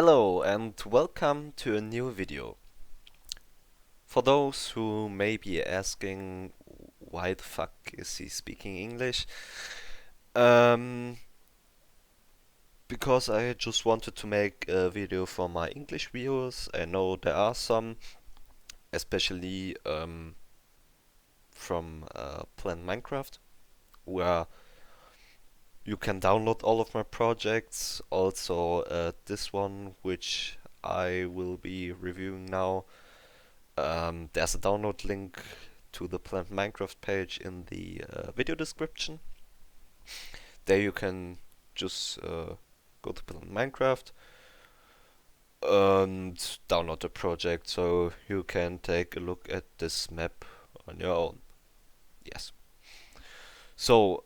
Hello and welcome to a new video. For those who may be asking why the fuck is he speaking English, um, because I just wanted to make a video for my English viewers. I know there are some, especially from Planet Minecraft, where you can download all of my projects. Also this one, which I will be reviewing now. There's a download link to the Planet Minecraft page in the video description. There you can just go to Planet Minecraft and download the project so you can take a look at this map on your own. Yes. So,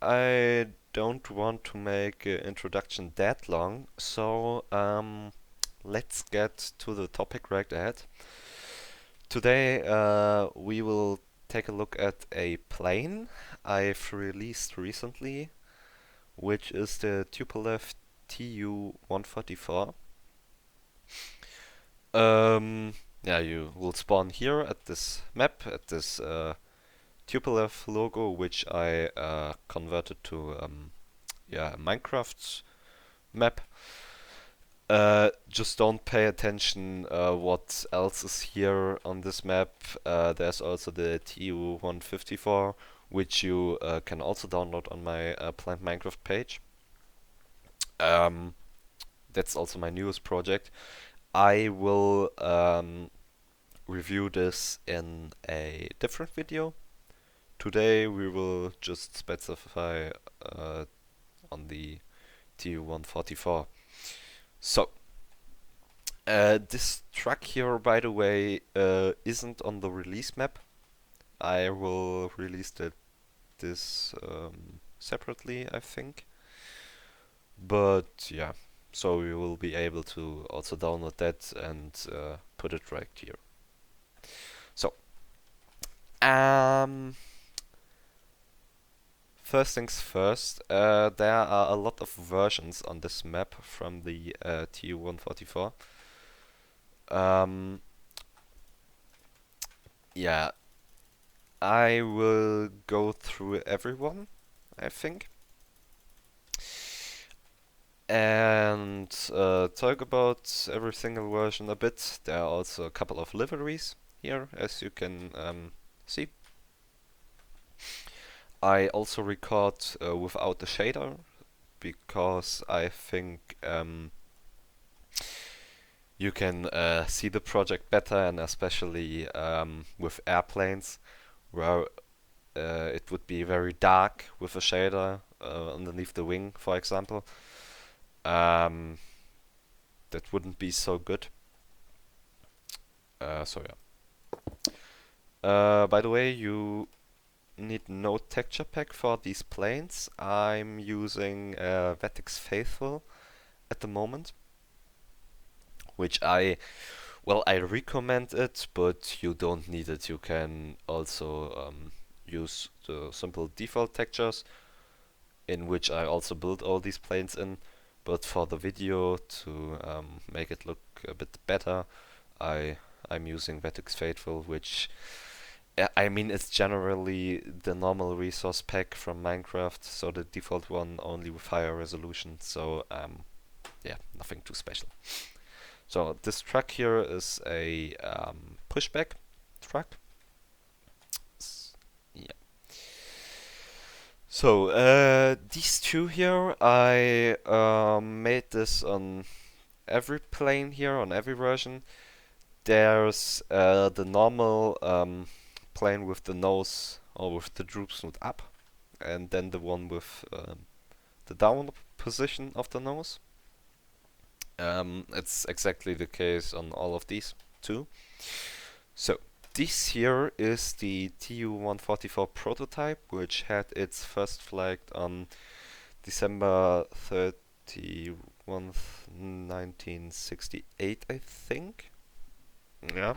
I don't want to make an introduction that long, so let's get to the topic right ahead. Today we will take a look at a plane I've released recently, which is the Tupolev Tu-144. Yeah, you will spawn here at this map, at this Tupolev logo, which I converted to yeah, a Minecraft map. Just don't pay attention what else is here on this map. There's also the TU-154, which you can also download on my Planet Minecraft page. That's also my newest project. I will review this in a different video. Today we will just specify on the TU-144. So, this truck here, by the way, isn't on the release map. I will release this separately, I think. But yeah, so you will be able to also download that and put it right here. So, first things first, there are a lot of versions on this map from the TU-144. Yeah, I will go through everyone, I think, and talk about every single version a bit. There are also a couple of liveries here, as you can see. I also record without a shader because I think you can see the project better, and especially with airplanes, where it would be very dark with a shader underneath the wing, for example. That wouldn't be so good. So yeah. By the way, you need no texture pack for these planes. I'm using Vertex Faithful at the moment, which I recommend it, but you don't need it. You can also use the simple default textures, in which I also build all these planes in. But for the video, to make it look a bit better, I'm using Vertex Faithful, which I mean, it's generally the normal resource pack from Minecraft, so the default one, only with higher resolution. So yeah, nothing too special. So this truck here is a pushback truck. Yeah. So these two here, I made this on every plane here, on every version. There's the normal plane with the nose or with the droop snoot up, and then the one with the down position of the nose. It's exactly the case on all of these too. So this here is the TU-144 prototype, which had its first flight on December 31st, 1968, I think. Yeah.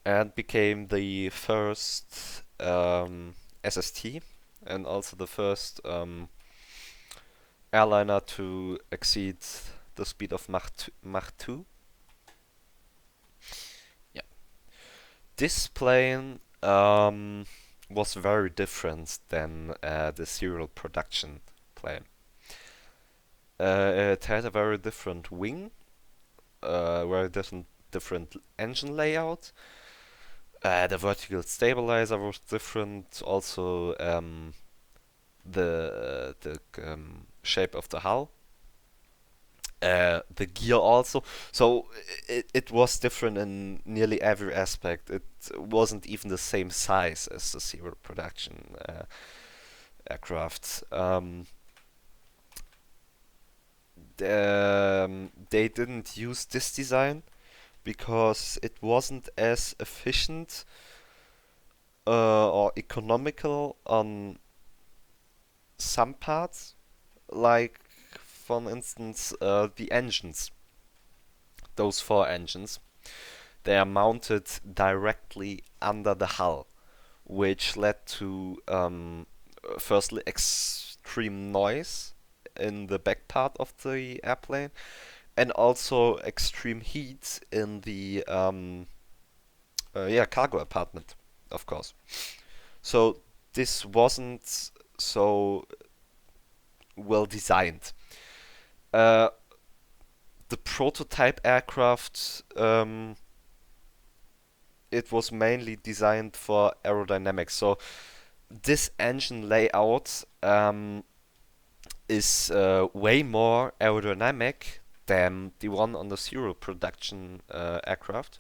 And became the first SST, and also the first airliner to exceed the speed of Mach 2. Yeah. This plane was very different than the serial production plane. It had a very different wing, very different engine layout. The vertical stabilizer was different. Also, the shape of the hull, the gear also. So it was different in nearly every aspect. It wasn't even the same size as the serial production aircraft. They didn't use this design because it wasn't as efficient or economical on some parts, like for instance the engines. Those four engines, they are mounted directly under the hull, which led to firstly extreme noise in the back part of the airplane, and also extreme heat in the cargo apartment, of course. So this wasn't so well designed. Uh, the prototype aircraft, it was mainly designed for aerodynamics. So this engine layout is way more aerodynamic than the one on the serial production aircraft,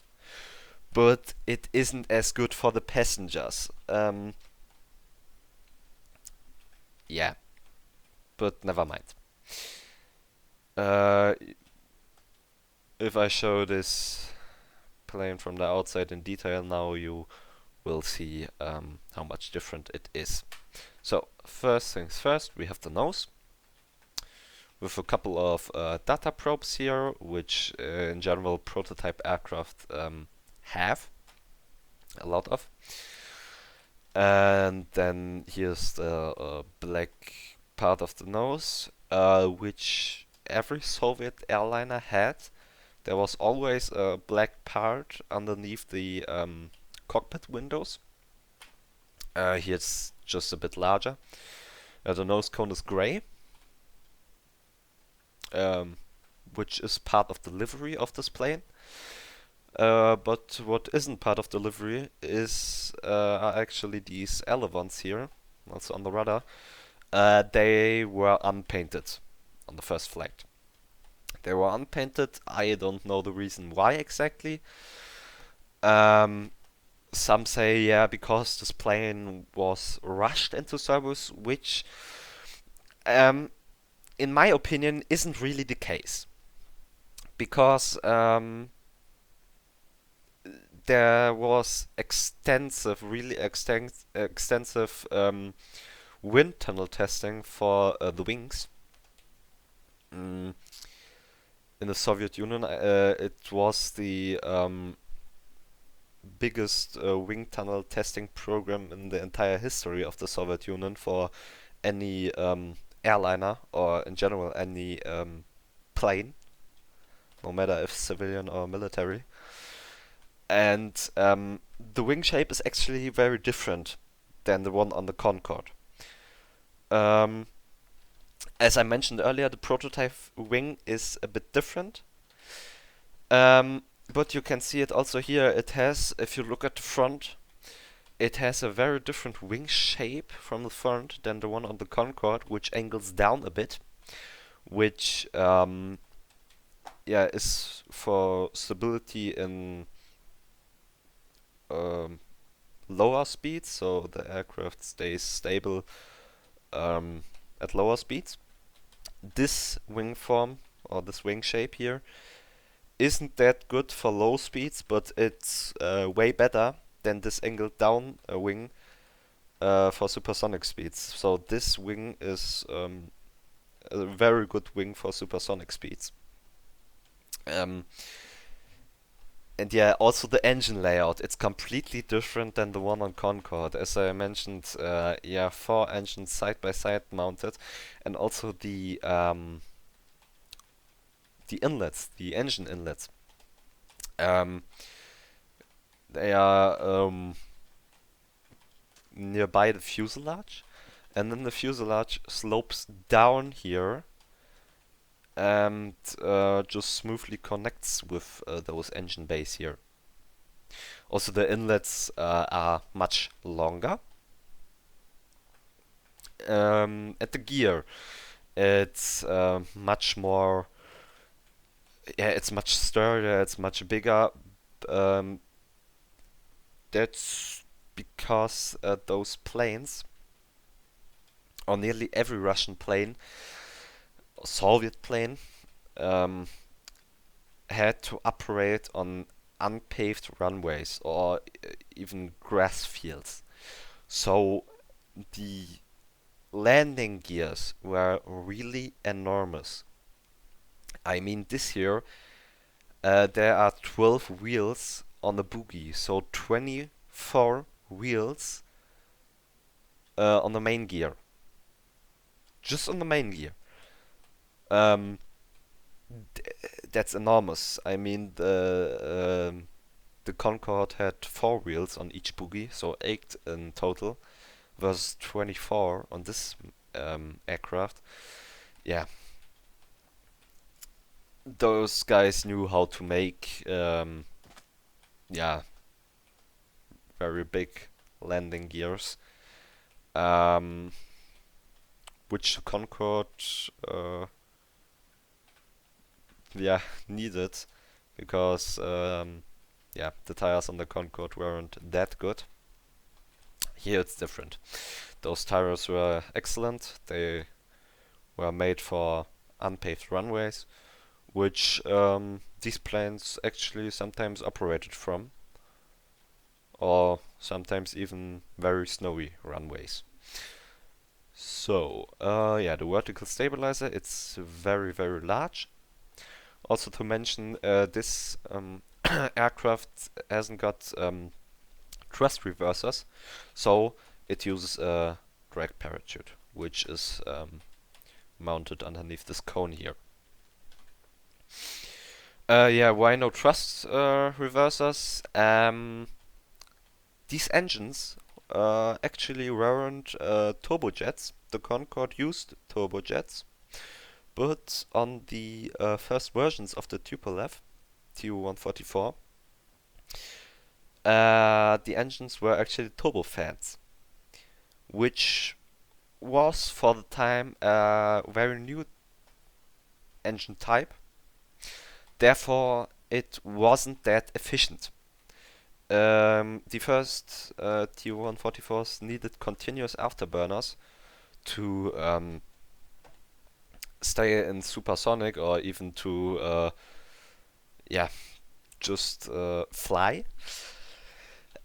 but it isn't as good for the passengers. Yeah, but never mind. Uh, if I show this plane from the outside in detail now, you will see how much different it is. So first things first, we have the nose with a couple of data probes here, which in general prototype aircraft have a lot of. And then here's the black part of the nose, which every Soviet airliner had. There was always a black part underneath the cockpit windows. Here it's just a bit larger. The nose cone is gray, which is part of the livery of this plane. But what isn't part of the livery are actually these elevons here, also on the rudder. They were unpainted on the first flight. They were unpainted. I don't know the reason why exactly. Some say, yeah, because this plane was rushed into service, which, in my opinion, isn't really the case. Because there was really extensive wind tunnel testing for the wings. In the Soviet Union, it was the biggest wind tunnel testing program in the entire history of the Soviet Union for any airliner, or in general any plane, no matter if civilian or military. And the wing shape is actually very different than the one on the Concorde. Um, as I mentioned earlier, the prototype wing is a bit different. But you can see it also here. It has, if you look at the front, it has a very different wing shape from the front than the one on the Concorde, which angles down a bit, which is for stability in lower speeds, so the aircraft stays stable at lower speeds. This wing form, or this wing shape here, isn't that good for low speeds, but it's way better than this angled down wing for supersonic speeds. So this wing is a very good wing for supersonic speeds. Um, And yeah, also the engine layout, it's completely different than the one on Concorde. As I mentioned, yeah, 4 engines side by side mounted, and also the inlets, the engine inlets. Um, they are nearby the fuselage, and then the fuselage slopes down here and just smoothly connects with those engine bays here. Also, the inlets are much longer. At the gear, it's much more. Yeah, it's much sturdier. It's much bigger. Um, that's because those planes, or nearly every Russian plane, or Soviet plane, um, had to operate on unpaved runways or even grass fields. So the landing gears were really enormous. I mean, this year there are 12 wheels on the bogie, so 24 wheels on the main gear. Just on the main gear. Um, that's enormous. I mean, the Concorde had 4 wheels on each bogie, so 8 in total, versus 24 on this aircraft. Yeah, those guys knew how to make yeah, very big landing gears, um, which the Concorde yeah, needed, because yeah, the tires on the Concorde weren't that good. Here it's different. Those tires were excellent. They were made for unpaved runways, which these planes actually sometimes operated from, or sometimes even very snowy runways. So, yeah, the vertical stabilizer, it's very, very large. Also to mention, this aircraft hasn't got thrust reversers, so it uses a drag parachute, which is mounted underneath this cone here. Yeah, why no thrust reversers? These engines actually weren't turbojets. The Concorde used turbojets, but on the first versions of the Tupolev Tu-144, the engines were actually turbofans, which was for the time a very new engine type. Therefore, it wasn't that efficient. The first Tu-144s needed continuous afterburners to stay in supersonic, or even to yeah, just fly.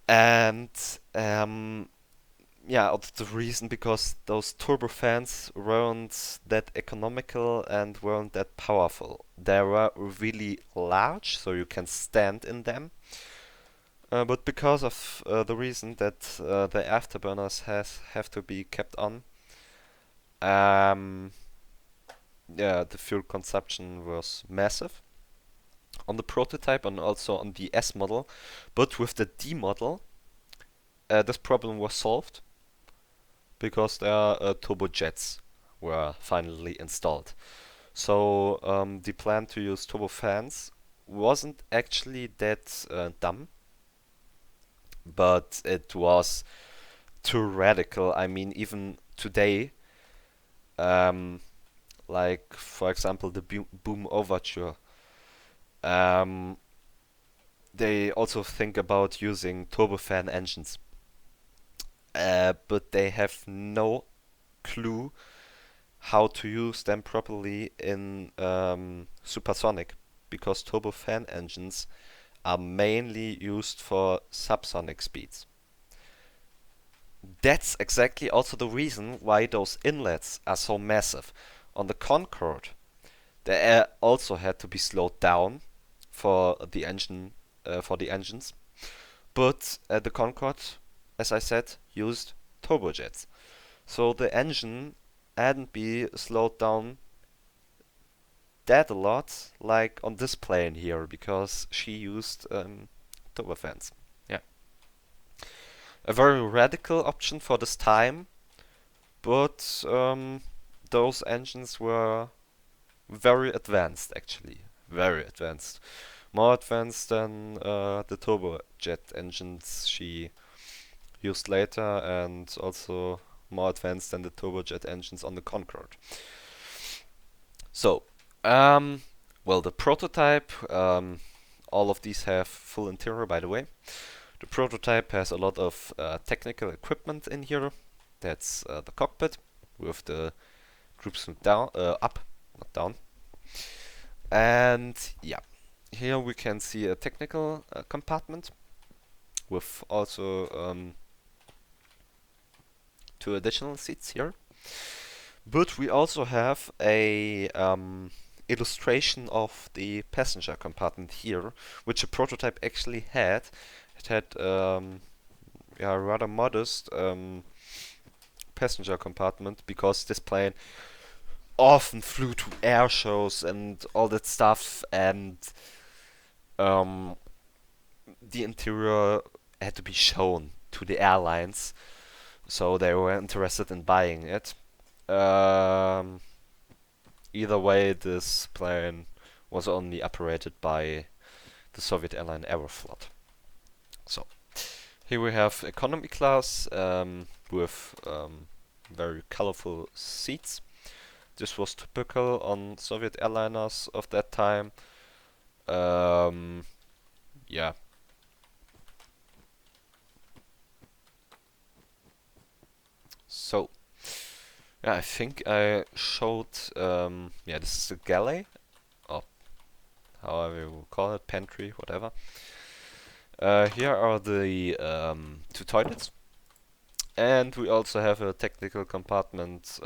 And yeah, the reason, because those turbofans weren't that economical and weren't that powerful. They were really large, so you can stand in them. But because of the reason that the afterburners have to be kept on, um, yeah, the fuel consumption was massive on the prototype and also on the S model. But with the D model, this problem was solved, because their turbojets were finally installed. So the plan to use turbofans wasn't actually that dumb, but it was too radical. I mean, even today, um, like for example the Boom Overture, um, they also think about using turbofan engines, but they have no clue how to use them properly in supersonic, because turbofan engines are mainly used for subsonic speeds. That's exactly also the reason why those inlets are so massive. On the Concorde, the air also had to be slowed down for the engine for the engines. But the Concorde, as I said, used turbojets. So the engine hadn't been slowed down that a lot, like on this plane here, because she used turbofans. Yeah, a very radical option for this time, but those engines were very advanced, actually, very advanced, more advanced than the turbojet engines she used later, and also more advanced than the turbojet engines on the Concorde. So, well, the prototype, all of these have full interior, by the way. The prototype has a lot of technical equipment in here. That's the cockpit with the groups down, up, not down. And yeah, here we can see a technical compartment with also 2 additional seats here. But we also have a illustration of the passenger compartment here, which the prototype actually had. It had yeah, rather modest passenger compartment, because this plane often flew to air shows and all that stuff, and the interior had to be shown to the airlines, so they were interested in buying it. Either way, this plane was only operated by the Soviet airline Aeroflot. So here we have economy class with very colorful seats. This was typical on Soviet airliners of that time. Yeah. So, yeah, I think I showed, yeah, this is the galley, or however you will call it, pantry, whatever. Here are the 2 toilets. And we also have a technical compartment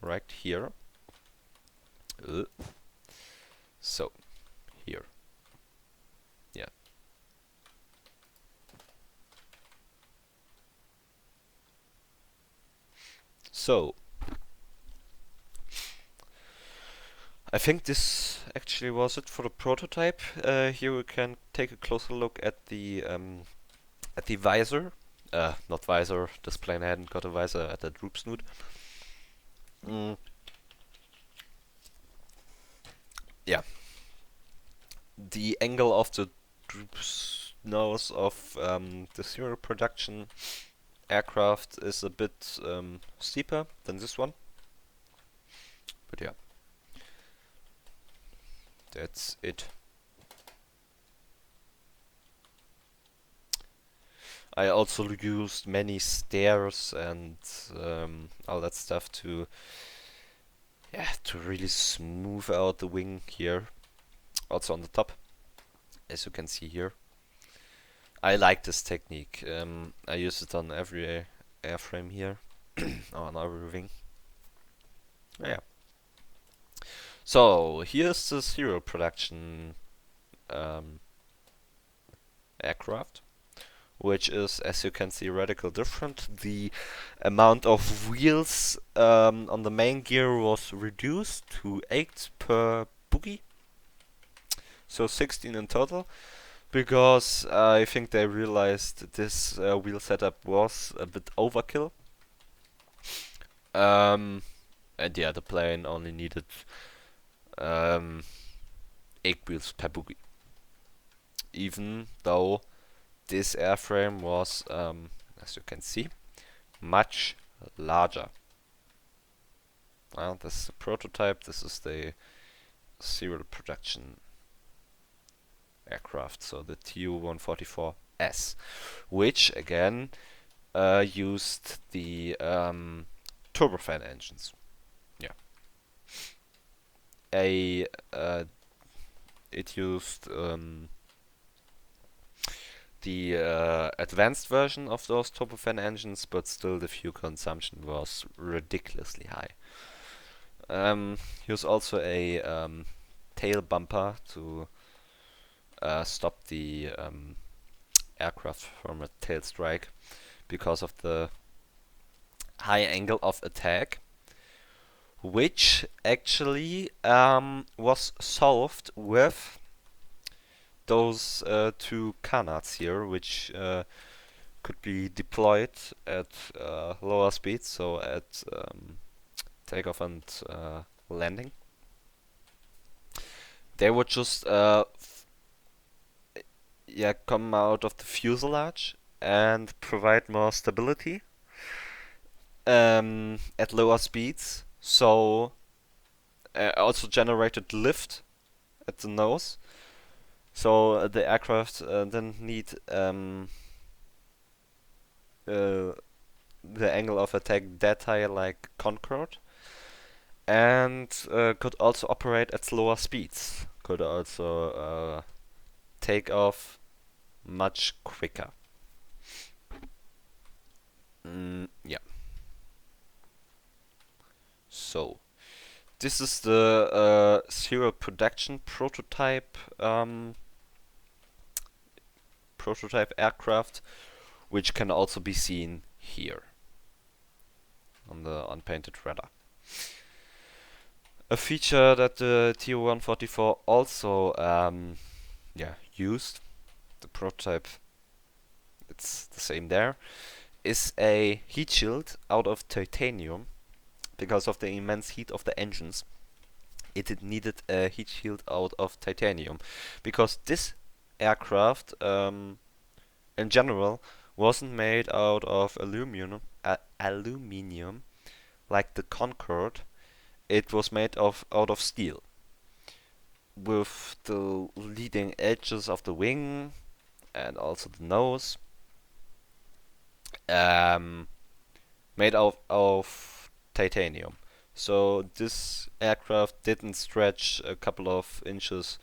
right here. So, here. Yeah. So, I think this actually was it for the prototype. Here we can take a closer look at the visor. Not visor. This plane hadn't got a visor at the droop snoot. Yeah. The angle of the droop nose of the serial production aircraft is a bit steeper than this one. But yeah. That's it. I also used many stairs and all that stuff to, yeah, to really smooth out the wing here. Also on the top, as you can see here. I like this technique. I use it on every airframe here, on every wing. Yeah. So here's the serial production aircraft, which is, as you can see, radically different. The amount of wheels on the main gear was reduced to 8 per bogie, so 16 in total, because I think they realized this wheel setup was a bit overkill. And yeah, the plane only needed 8 wheels per bogie, even though this airframe was, as you can see, much larger. This is the prototype. This is the serial production aircraft, so the Tu-144S, which again used the turbofan engines. Yeah, it used the advanced version of those turbofan engines, but still the fuel consumption was ridiculously high. Here's also a tail bumper to stop the aircraft from a tail strike because of the high angle of attack, which actually was solved with those two canards here, which could be deployed at lower speeds, so at takeoff and landing. They would just come out of the fuselage and provide more stability at lower speeds. So also generated lift at the nose. So the aircraft didn't need the angle of attack that high like Concorde, and could also operate at slower speeds. Could also take off much quicker. Yeah. So this is the serial production prototype aircraft, which can also be seen here on the unpainted radar. A feature that the Tu-144 also used, the prototype, it's the same there, is a heat shield out of titanium. Because of the immense heat of the engines, it needed a heat shield out of titanium. Because this aircraft, in general, wasn't made out of aluminium like the Concorde. It was made out of steel, with the leading edges of the wing and also the nose made out of titanium. So this aircraft didn't stretch a couple of inches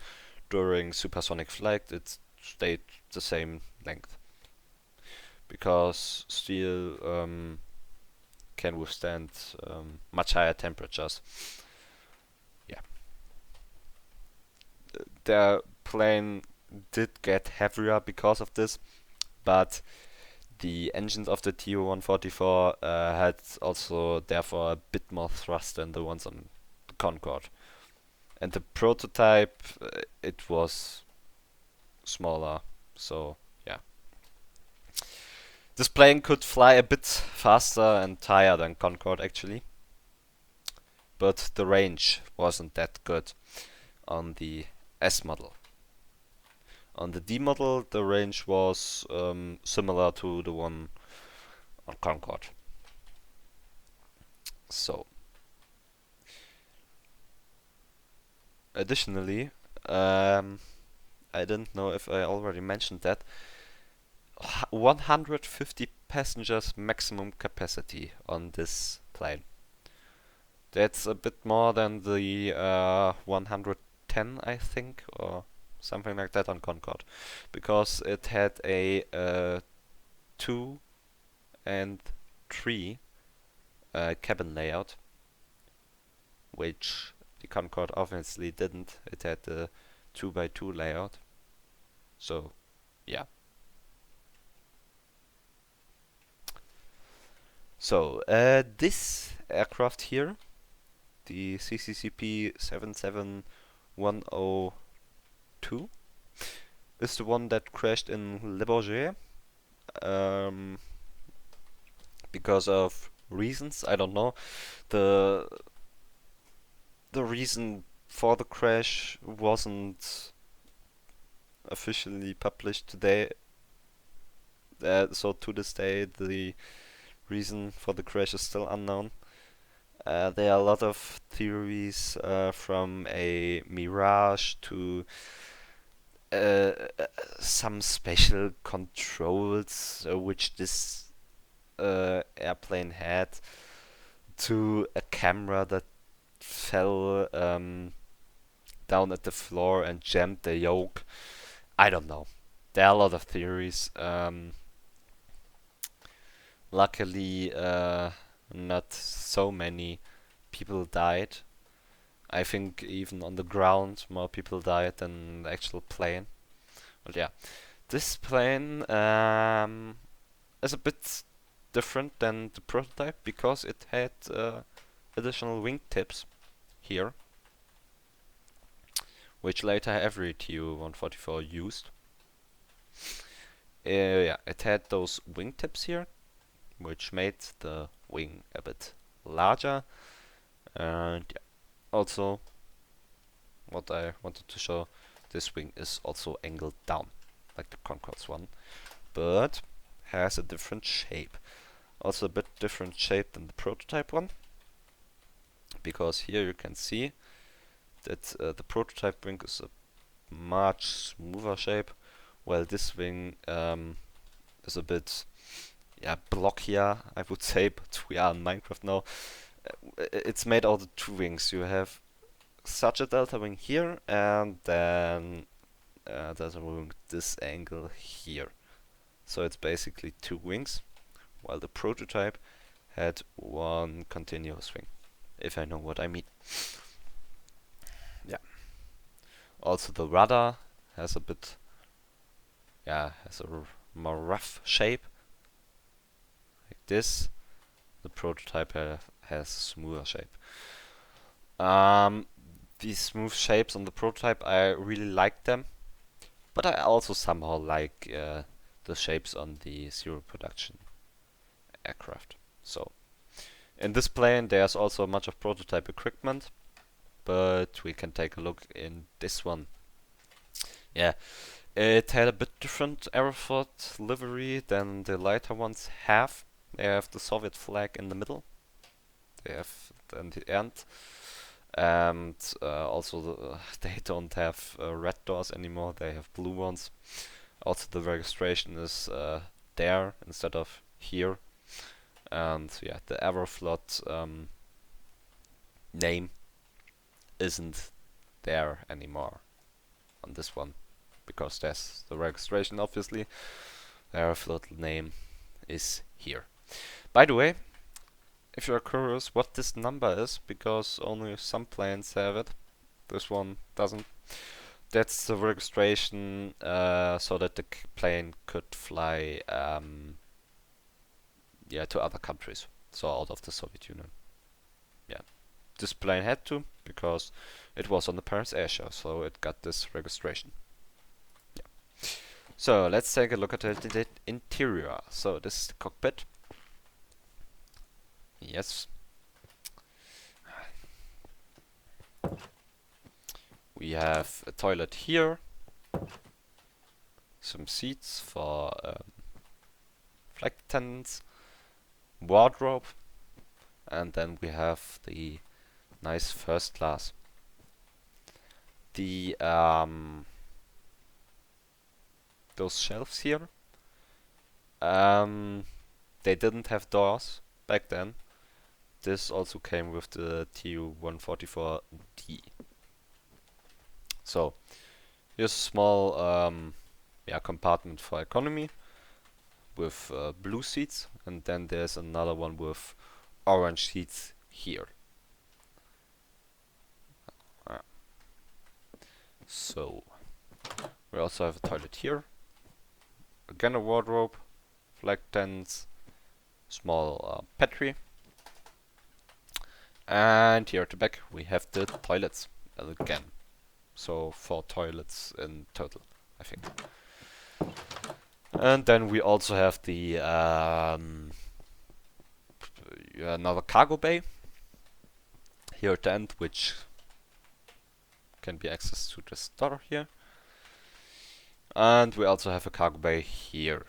during supersonic flight. It stayed the same length because steel can withstand much higher temperatures. Yeah, the plane did get heavier because of this, but the engines of the Tu-144 had also therefore a bit more thrust than the ones on the Concorde. And the prototype, it was smaller, so yeah. This plane could fly a bit faster and higher than Concorde actually, but the range wasn't that good on the S model. On the D model, the range was similar to the one on Concorde. So, additionally, I didn't know if I already mentioned that, 150 passengers maximum capacity on this plane. That's a bit more than the 110, I think, or something like that on Concorde, because it had a 2 and 3 cabin layout, which the Concorde obviously didn't. It had the 2x2 layout. So, yeah. So, this aircraft here, the CCCP 77102, is the one that crashed in Le Bourget. Because of reasons, I don't know. The reason for the crash wasn't officially published today. So to this day, the reason for the crash is still unknown. There are a lot of theories, from a mirage to some special controls which this airplane had, to a camera that fell down at the floor and jammed the yoke. I don't know. There are a lot of theories. Luckily, not so many people died. I think even on the ground more people died than the actual plane. But yeah, this plane is a bit different than the prototype because it had additional wingtips here, which later every Tu-144 used. Yeah, it had those wingtips here, which made the wing a bit larger. And yeah, also, what I wanted to show, this wing is also angled down, like the Concorde's one, but has a different shape. Also a bit different shape than the prototype one, because here you can see that the prototype wing is a much smoother shape, while this wing is a bit, yeah, blockier, I would say, but we are in Minecraft now. It's made out of two wings. You have such a delta wing here, and then there's a wing this angle here. So it's basically two wings, while the prototype had one continuous wing, if I know what I mean. Yeah. Also the rudder has a bit, yeah, has a more rough shape, like this. The prototype has a smoother shape. These smooth shapes on the prototype, I really like them, but I also somehow like the shapes on the serial production aircraft. So in this plane there's also much of prototype equipment, but we can take a look in this one. Yeah, it had a bit different Aeroflot livery than the lighter ones have. They have the Soviet flag in the middle. They have in the end. And also they don't have red doors anymore, they have blue ones. Also the registration is there instead of here. And yeah, the Aeroflot name isn't there anymore on this one, because there's the registration obviously. The Aeroflot name is here. By the way, if you're curious what this number is, because only some planes have it, this one doesn't. That's the registration so that the plane could fly yeah, to other countries, so out of the Soviet Union. Yeah, this plane had to, because it was on the Paris Air Show, so it got this registration. Yeah. So let's take a look at the interior. So this is the cockpit. Yes. We have a toilet here, some seats for flight attendants, wardrobe, and then we have the nice first class. The those shelves here, they didn't have doors back then. This also came with the Tu-144D. So here's a small yeah, compartment for economy with blue seats, and then there's another one with orange seats here. So we also have a toilet here, again a wardrobe, flag tents, small pantry, and here at the back we have the toilets again. So 4 toilets in total, I think. And then we also have the another cargo bay here at the end, which can be accessed to this door here. And we also have a cargo bay here,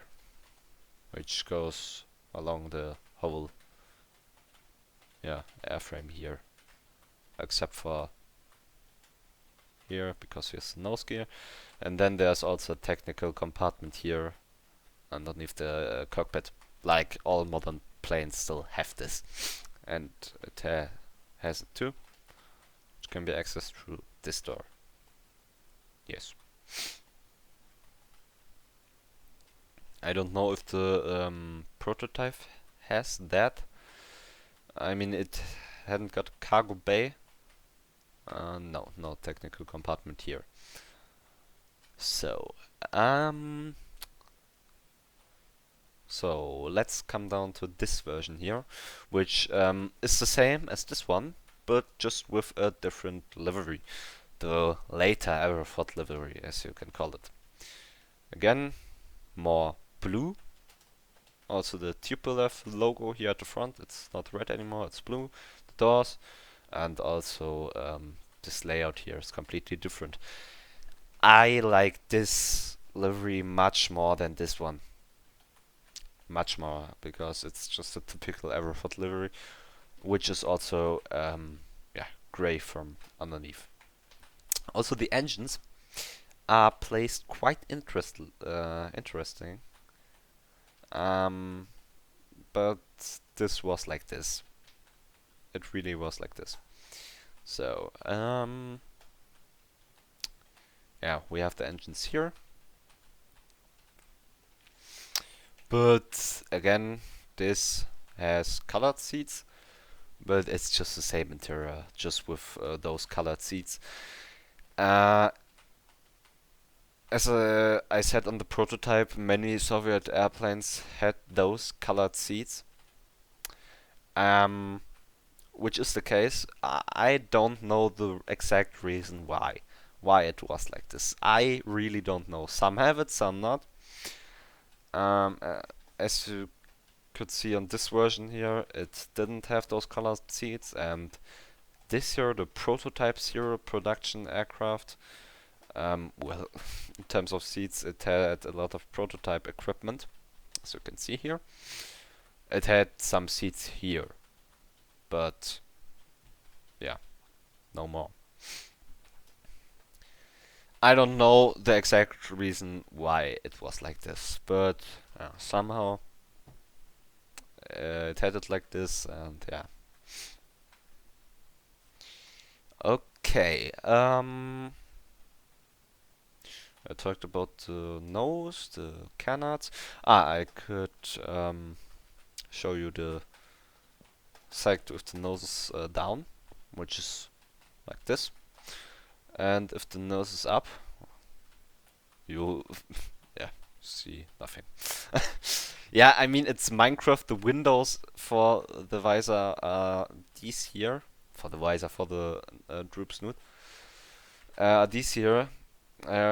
which goes along the whole airframe here, except for here, because here's the nose gear. And then there's also a technical compartment here underneath the cockpit, like all modern planes still have this. And it has it too, which can be accessed through this door. Yes. I don't know if the prototype has that. I mean, it hadn't got a cargo bay. No technical compartment here. So Um, so let's come down to this version here, which is the same as this one, but just with a different livery. The later Aeroflot livery, as you can call it. Again, more blue. Also the Tupolev logo here at the front, it's not red anymore, it's blue. The doors, and also this layout here is completely different. I like this livery much more than this one. Much more, because it's just a typical Aeroflot livery, which is also yeah, gray from underneath. Also the engines are placed quite interesting. But this was like this. It really was like this. So, yeah, we have the engines here. But again, this has colored seats, but it's just the same interior, just with those colored seats. As I said on the prototype, many Soviet airplanes had those colored seats. Which is the case. I don't know the exact reason why it was like this. I really don't know. Some have it, some not. Um, uh, as you could see on this version here, it didn't have those colored seats, and this here, the prototype zero production aircraft, well, in terms of seats, it had a lot of prototype equipment, as you can see here. It had some seats here, but yeah, no more. I don't know the exact reason why it was like this, but somehow it had it like this, and yeah. Okay. I talked about the nose, the canards. I could show you the side with the nose down, which is like this, and if the nose is up, you yeah, see nothing. Yeah, I mean it's Minecraft. The windows for the visor are these here. For the visor, for the droop snoot. These here,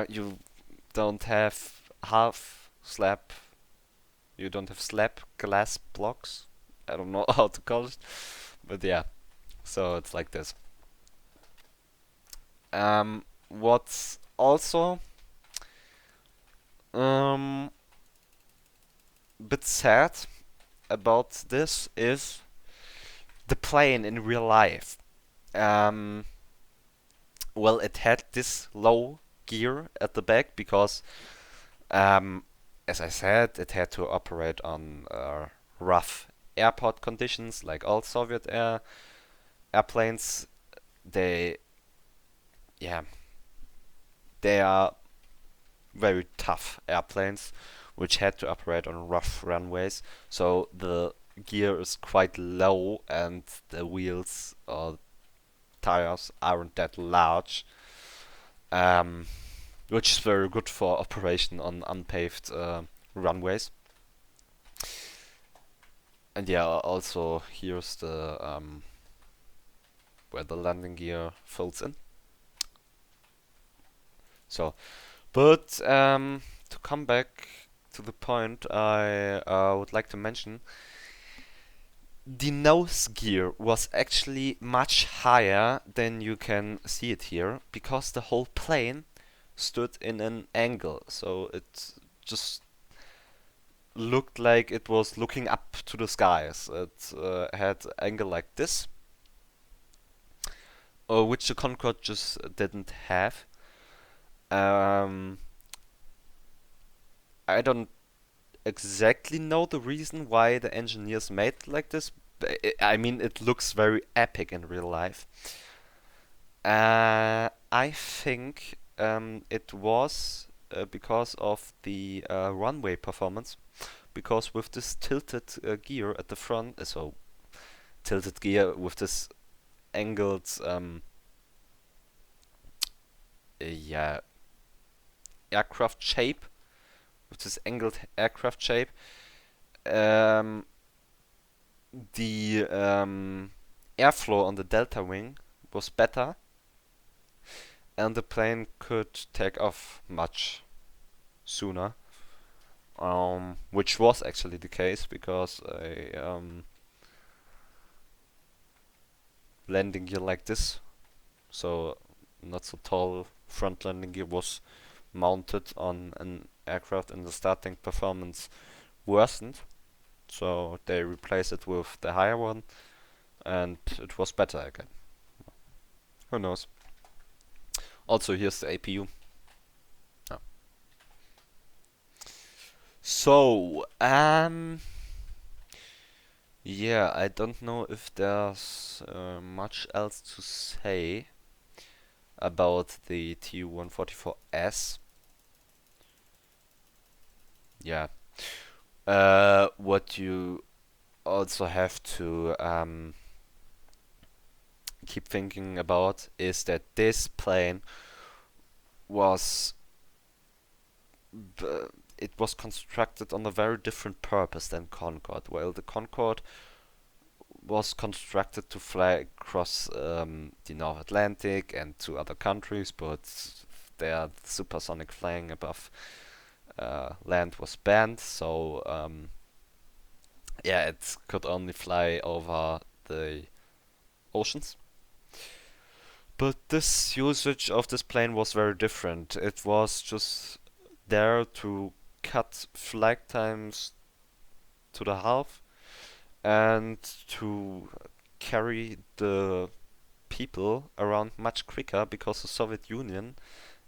you don't have half slab. You don't have slab glass blocks. I don't know how to call it, but yeah. So it's like this. What's also a bit sad about this is the plane in real life. Um, well, it had this low gear at the back because, um, as I said, it had to operate on rough airport conditions, like all Soviet airplanes. They, yeah, they are very tough airplanes, which had to operate on rough runways. So the gear is quite low, and the wheels or tires aren't that large, um, which is very good for operation on unpaved runways. And yeah, also here's the where the landing gear folds in. So, but to come back to the point, I would like to mention the nose gear was actually much higher than you can see it here, because the whole plane stood in an angle, so it just looked like it was looking up to the skies. It had angle like this, which the Concorde just didn't have. Um, I don't exactly know the reason why the engineers made it like this. I mean, it looks very epic in real life. I think it was because of the runway performance. Because with this tilted gear at the front, so tilted gear with this angled, yeah, aircraft shape, with this angled aircraft shape, um, the airflow on the delta wing was better, and the plane could take off much sooner. Which was actually the case because a landing gear like this, so not so tall front landing gear, was mounted on an aircraft, and the starting performance worsened. So they replaced it with the higher one, and it was better again. Who knows? Also, here's the APU. Oh. So, yeah, I don't know if there's much else to say about the Tu-144S. Yeah. What you also have to keep thinking about is that this plane was it was constructed on a very different purpose than Concorde. Well, the Concorde was constructed to fly across the North Atlantic and to other countries, but their supersonic flying above land was banned, so yeah, it could only fly over the oceans. But this usage of this plane was very different. It was just there to cut flight times to the half and to carry the people around much quicker, because the Soviet Union,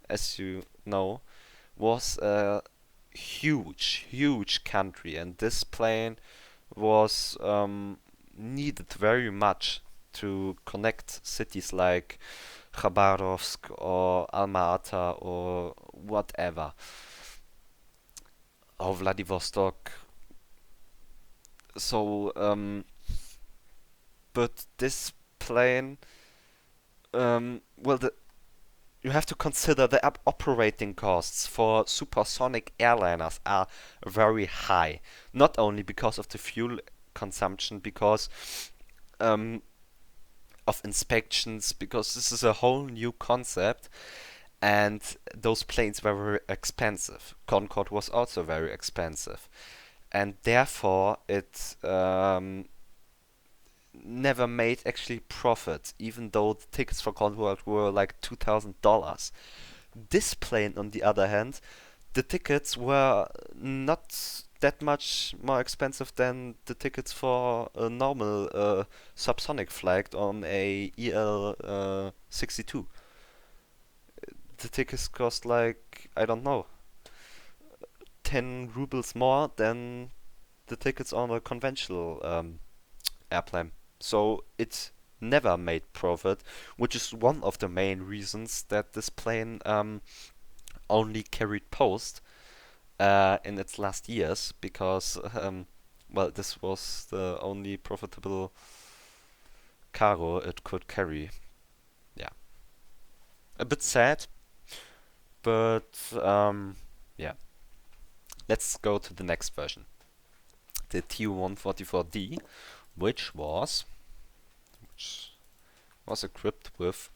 as you know, was a huge country, and this plane was needed very much to connect cities like Khabarovsk or Alma-Ata or whatever, or Vladivostok. So, but this plane, well, you have to consider the operating costs for supersonic airliners are very high. Not only because of the fuel consumption, because um, of inspections, because this is a whole new concept, and those planes were very expensive. Concorde was also very expensive, and therefore it never made actually profit, even though the tickets for Concorde were like $2,000. This plane, on the other hand, the tickets were not that much more expensive than the tickets for a normal subsonic flight on a EL 62. The tickets cost like, I don't know, 10 rubles more than the tickets on a conventional airplane. So it never made profit, which is one of the main reasons that this plane only carried post in its last years, because well, this was the only profitable cargo it could carry. Yeah, a bit sad, but yeah. Let's go to the next version, the Tu-144D, which was equipped with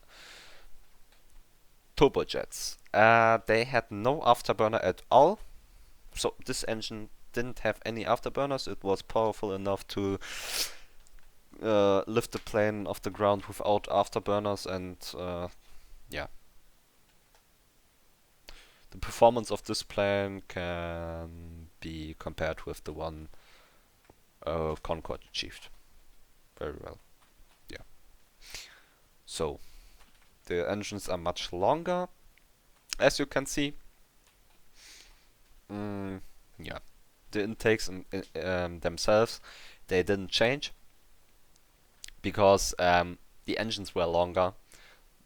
turbojets. They had no afterburner at all, so this engine didn't have any afterburners. It was powerful enough to lift the plane off the ground without afterburners, and yeah. The performance of this plane can be compared with the one Concorde achieved very well. Yeah. So the engines are much longer, as you can see. Yeah. The intakes themselves, they didn't change because the engines were longer.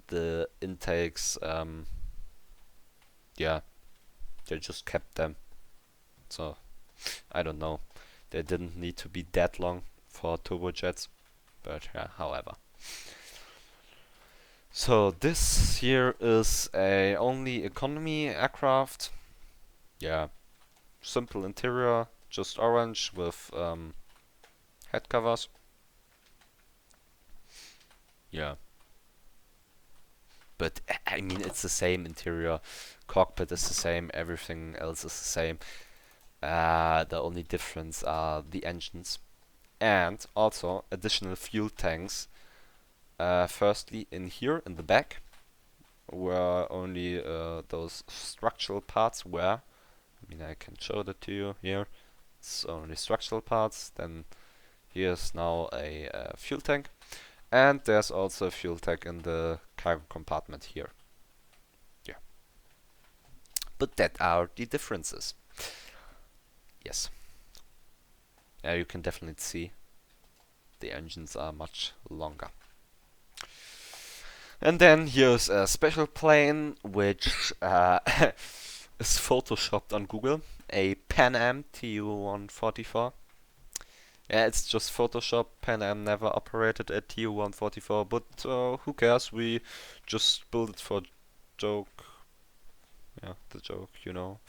The intakes, yeah, they just kept them. So I don't know. They didn't need to be that long for turbojets, but however. So this here is a only economy aircraft. Yeah, simple interior, just orange with head covers. Yeah, but I mean it's the same interior. Cockpit is the same. Everything else is the same. The only difference are the engines and also additional fuel tanks. Firstly, in here in the back, where only those structural parts were. I mean, I can show that to you here. It's only structural parts. Then here's now a fuel tank, and there's also a fuel tank in the cargo compartment here. Yeah, but that are the differences. Yes, you can definitely see the engines are much longer. And then here's a special plane which is photoshopped on Google, a Pan Am Tu-144. Yeah, it's just Photoshop. Pan Am never operated a Tu-144, but who cares? We just build it for joke. Yeah, the joke, you know.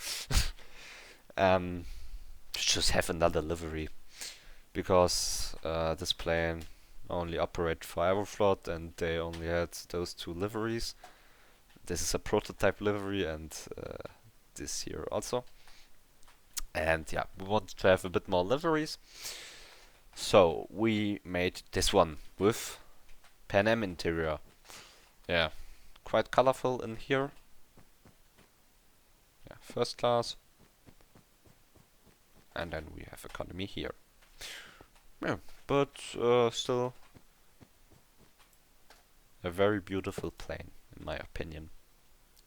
Just have another livery because this plane only operated for Aeroflot and they only had those two liveries. This is a prototype livery and this here also. And yeah, we wanted to have a bit more liveries. So we made this one with Pan Am interior. Yeah, quite colorful in here. Yeah, first class. And then we have economy here. Yeah, but still a very beautiful plane, in my opinion.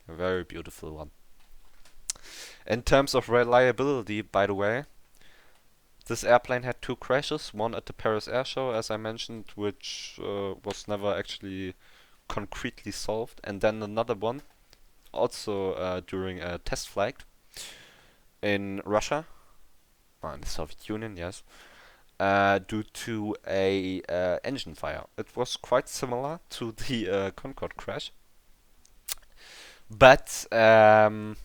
A very beautiful one. In terms of reliability, by the way, this airplane had two crashes. One at the Paris Air Show, as I mentioned, which was never actually concretely solved. And then another one, also during a test flight in Russia, or in the Soviet Union, yes, due to a engine fire. It was quite similar to the Concorde crash, but on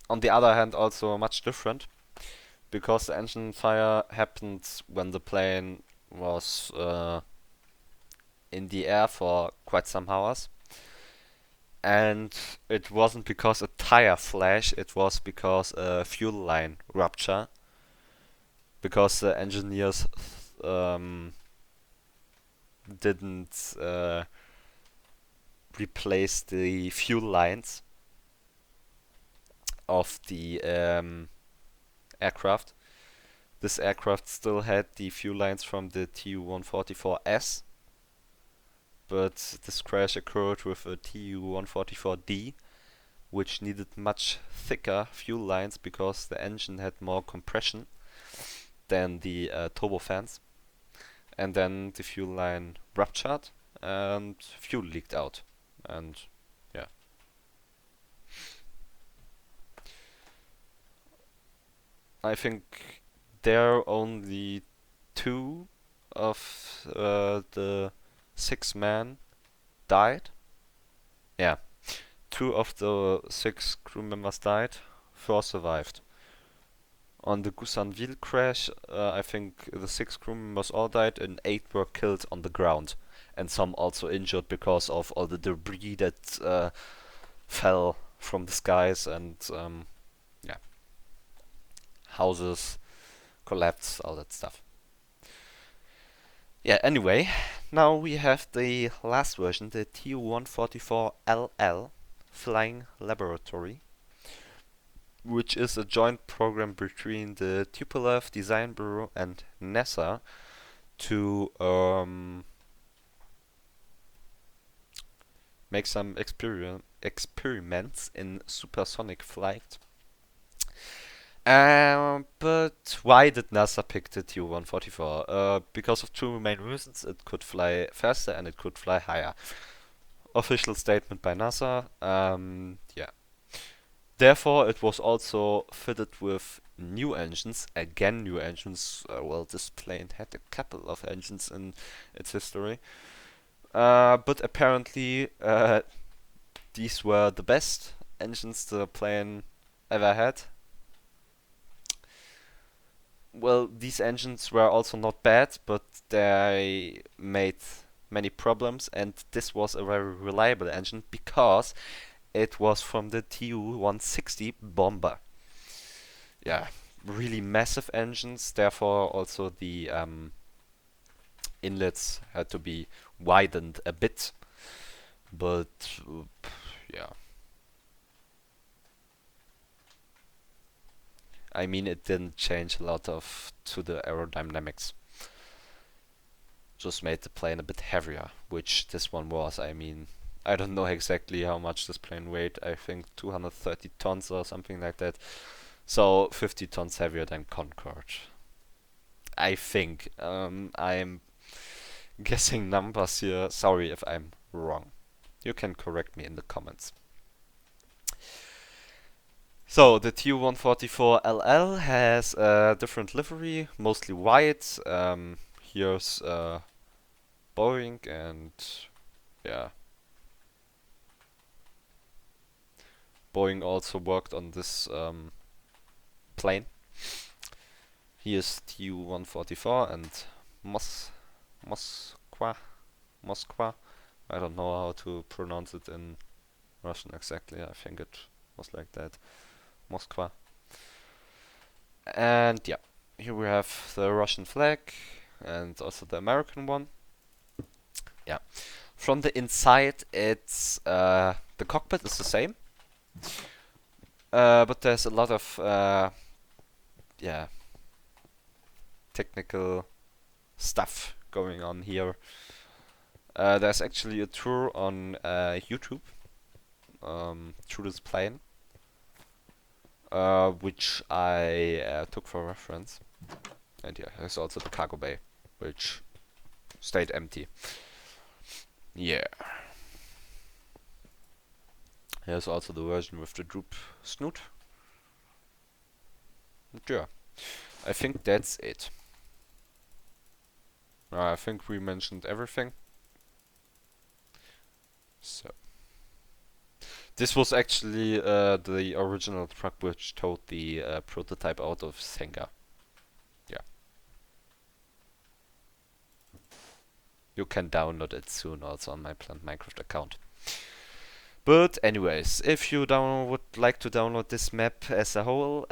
the other hand, also much different because the engine fire happened when the plane was in the air for quite some hours. And it wasn't because a tire flashed, it was because a fuel line rupture. Because the engineers didn't replace the fuel lines of the aircraft. This aircraft still had the fuel lines from the Tu-144S, but this crash occurred with a Tu-144D, which needed much thicker fuel lines because the engine had more compression than the turbofans. And then the fuel line ruptured and fuel leaked out. And yeah. I think there are only two of the 6 men died. Yeah, 2 of the 6 crew members died. 4 survived. On the Goussainville crash, I think the 6 crew members all died and 8 were killed on the ground. And some also injured because of all the debris that fell from the skies and yeah, houses collapsed, all that stuff. Yeah, anyway, now we have the last version, the Tu-144LL Flying Laboratory, which is a joint program between the Tupolev Design Bureau and NASA to make some experiments in supersonic flight. But why did NASA pick the Tu-144? Because of two main reasons. It could fly faster and it could fly higher. Official statement by NASA. Yeah. Therefore, it was also fitted with new engines. Again, new engines. Well, this plane had a couple of engines in its history. But apparently these were the best engines the plane ever had. Well, these engines were also not bad, but they made many problems, and this was a very reliable engine because it was from the Tu-160 bomber. Yeah, really massive engines, therefore also the inlets had to be widened a bit, but yeah. I mean, it didn't change a lot of to the aerodynamics. Just made the plane a bit heavier, which this one was. I mean, I don't know exactly how much this plane weighed. I think 230 tons or something like that. So 50 tons heavier than Concorde. I think. I'm guessing numbers here. Sorry if I'm wrong. You can correct me in the comments. So the Tu-144LL has a different livery, mostly white. Here's Boeing, and yeah, Boeing also worked on this plane. Here's Tu-144 and Moskva. Moskva. I don't know how to pronounce it in Russian exactly. I think it was like that. Moskva. And yeah, here we have the Russian flag and also the American one. Yeah. From the inside, it's the cockpit is the same, but there's a lot of yeah, technical stuff going on here. There's actually a tour on YouTube through this plane, which I took for reference. And yeah, there's also the cargo bay, which stayed empty. Yeah. Here's also the version with the droop snoot. And yeah, I think that's it. I think we mentioned everything. So this was actually the original truck which towed the prototype out of Senga. Yeah. You can download it soon also on my Plant Minecraft account. But anyways, if you would like to download this map as a whole,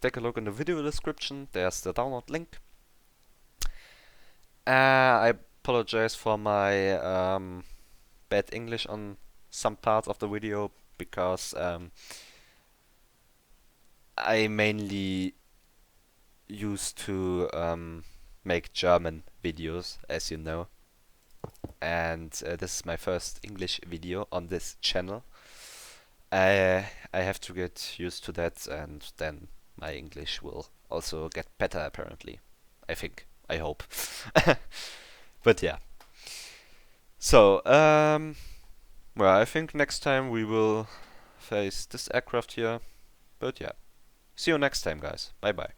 take a look in the video description. There's the download link. I apologize for my bad English on some parts of the video because I mainly used to make German videos, as you know, and this is my first English video on this channel. I have to get used to that, and then my English will also get better apparently. I think. I hope. But yeah. So, well, I think next time we will face this aircraft here. But yeah. See you next time, guys. Bye bye.